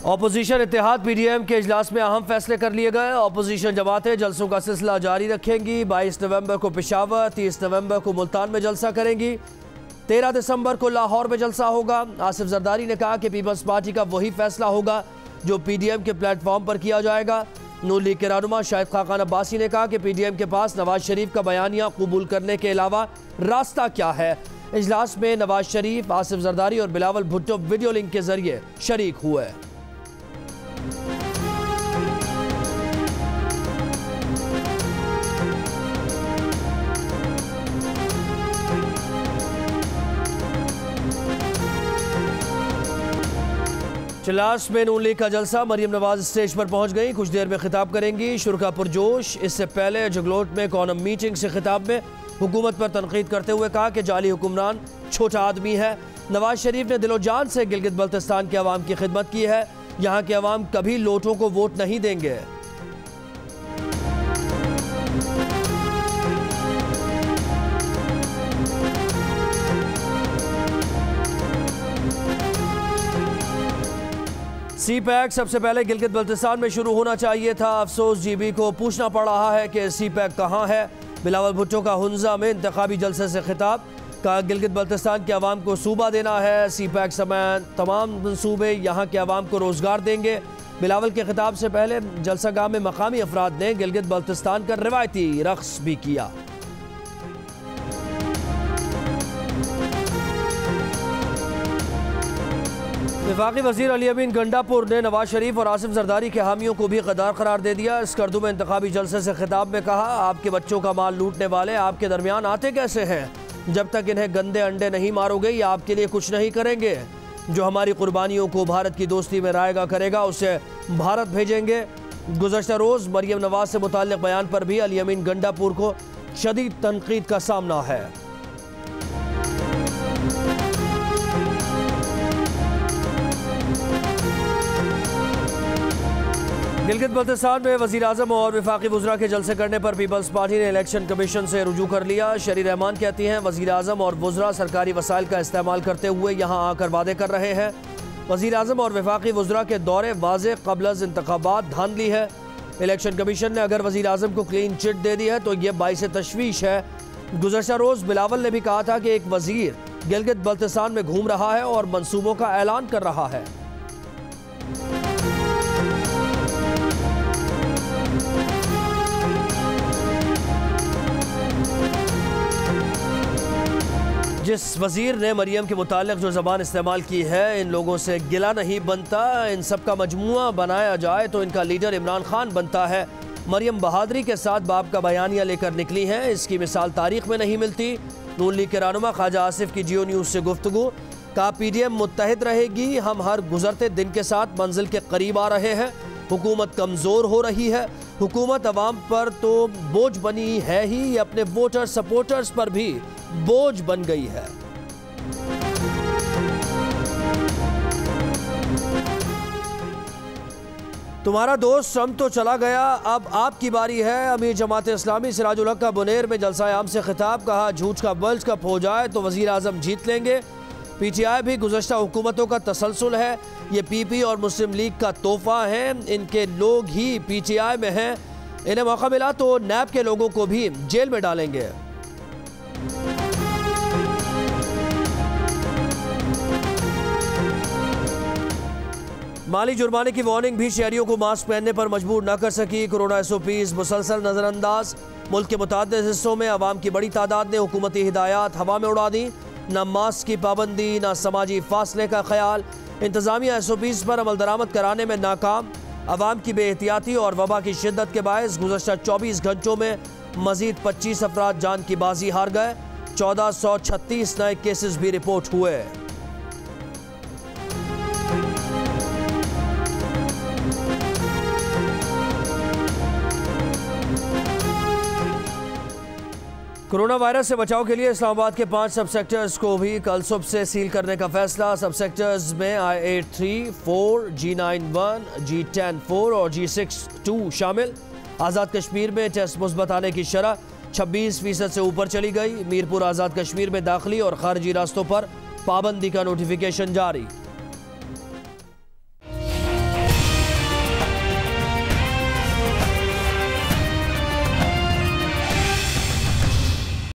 Opposition इत्तेहाद PDM के इजलास में अहम फैसले कर लिए गए। अपोजिशन जमातें जलसों का सिलसिला जारी रखेंगी। 22 नवंबर को पेशावर, 30 नवंबर को मुल्तान में जलसा करेंगी। 13 दिसंबर को लाहौर में जलसा होगा। आसिफ जरदारी ने कहा कि पीपल्स पार्टी का वही फैसला होगा जो पीडीएम के प्लेटफॉर्म पर किया जाएगा। नून लीग के रहनुमा शाहिद खाकान अब्बासी ने कहा कि पीडीएम के पास नवाज शरीफ का बयानिया कबूल करने के अलावा रास्ता क्या है। इजलास में नवाज शरीफ, आसिफ जरदारी और बिलावल भुट्टो वीडियो लिंक के जरिए शरीक हुए। चिलास में नून लीग का जलसा, मरियम नवाज स्टेज पर पहुंच गई, कुछ देर में खिताब करेंगी। शुरका पुरजोश। इससे पहले जगलोट में कौनम मीटिंग से खिताब में हुकूमत पर तनकीद करते हुए कहा कि जाली हुक्मरान छोटा आदमी है। नवाज शरीफ ने दिलो जान से गिलगित बल्तिस्तान के अवाम की खिदमत की है। यहाँ के अवाम कभी लोटों को वोट नहीं देंगे। सी पैक सबसे पहले गिलगित बल्तिस्तान में शुरू होना चाहिए था। अफसोस जीबी को पूछना पड़ रहा है कि सी पैक कहाँ है। बिलावल भुट्टो का हुंजा में इंतखाबी जलसे से खिताब, का गिलगित बल्तिस्तान के अवाम को सूबा देना है। सी पैक समेत तमाम मनसूबे यहाँ के अवाम को रोजगार देंगे। बिलावल के खिताब से पहले जलसागाह में मकामी अफराद ने गिलगित बल्तिस्तान का रिवायती रक्स भी किया। वफाकी वज़ीर अली अमीन गंडापुर ने नवाज शरीफ और आसिफ जरदारी के हामियों को भी गद्दार करार दे दिया। स्कर्दू में इंतखाबी जलसे से खिताब में कहा, आपके बच्चों का माल लूटने वाले आपके दरमियान आते कैसे हैं? जब तक इन्हें गंदे अंडे नहीं मारोगे ये आपके लिए कुछ नहीं करेंगे। जो हमारी कुर्बानियों को भारत की दोस्ती में रायगा करेगा उसे भारत भेजेंगे। गुज़श्ता रोज़ मरियम नवाज से मुताल्लिक़ बयान पर भी अली अमीन गंडापुर को शदीद तनकीद का सामना है। गिलगित बल्तिस्तान में वज़ीर आज़म और वफाकी वज़रा के जलसे करने पर पीपल्स पार्टी ने इलेक्शन कमीशन से रुजू कर लिया। शरी रहमान कहती हैं वज़ीर आज़म और वज़रा सरकारी वसाइल का इस्तेमाल करते हुए यहाँ आकर वादे कर रहे हैं। वज़ीर आज़म और वफाकी वज़रा के दौरे वाज़े क़ब्ल अज़ इंतख़ाबात धांधली है। इलेक्शन कमीशन ने अगर वज़ीर आज़म को क्लीन चिट दे दी है तो यह बाइस तशवीश है। गुज़श्ता रोज़ बिलावल ने भी कहा था कि एक वज़ीर गिलगित बल्तिस्तान में घूम रहा है और मनसूबों का ऐलान कर रहा है। जिस वज़ीर ने मरियम के मुतालिक जो ज़बान इस्तेमाल की है, इन लोगों से गिला नहीं बनता। इन सब का मजमुआ बनाया जाए तो इनका लीडर इमरान खान बनता है। मरियम बहादुरी के साथ बाप का बयानिया लेकर निकली हैं, इसकी मिसाल तारीख में नहीं मिलती। नून लीग के रहनुमा ख्वाजा आसिफ की जियो न्यूज़ से गुफ्तगू, का पीडीएम मुत्तहिद रहेगी। हम हर गुजरते दिन के साथ मंजिल के करीब आ रहे हैं। हुकूमत कमज़ोर हो रही है। हुकूमत अवाम पर तो बोझ बनी है ही, अपने वोटर सपोर्टर्स पर भी बोझ बन गई है। तुम्हारा दोस्त ट्रंप तो चला गया, अब आपकी बारी है। अमीर जमात इस्लामी सिराजुल हक का बुनेर में जलसा आम से खिताब, कहा झूठ का वर्ल्ड कप हो जाए तो वज़ीर आज़म जीत लेंगे। पीटीआई भी गुज़श्ता हुकूमतों का तसलसल है। ये पीपी और मुस्लिम लीग का तोहफा है। इनके लोग ही पीटीआई में हैं। इन्हें मौका मिला तो नैब के लोगों को भी जेल में डालेंगे। माली जुर्माने की वार्निंग भी शहरियों को मास्क पहनने पर मजबूर न कर सकी। कोरोना एसओपीज मुसलसल नज़रअंदाज। मुल्क के मुतादिद हिस्सों में अवाम की बड़ी तादाद ने हुकूमती हिदायत हवा में उड़ा दी। न मास्क की पाबंदी, न समाजी फासले का ख्याल। इंतजामिया एसओपीज पर अमल दरामद कराने में नाकाम। अवाम की बेहतियाती और वबा की शिद्दत के बायस गुज़श्ता 24 घंटों में मजीद 25 अफराद जान की बाजी हार गए। 1436 नए केसेस भी रिपोर्ट हुए। कोरोना वायरस से बचाव के लिए इस्लामाबाद के 5 सब सेक्टर्स को भी कल सुबह से सील करने का फैसला। सब सेक्टर्स में I-834, G91, G104 और G62 शामिल। आज़ाद कश्मीर में टेस्ट मुस्बत आने की शरह 26% से ऊपर चली गई। मीरपुर आज़ाद कश्मीर में दाखिली और खारजी रास्तों पर पाबंदी का नोटिफिकेशन जारी।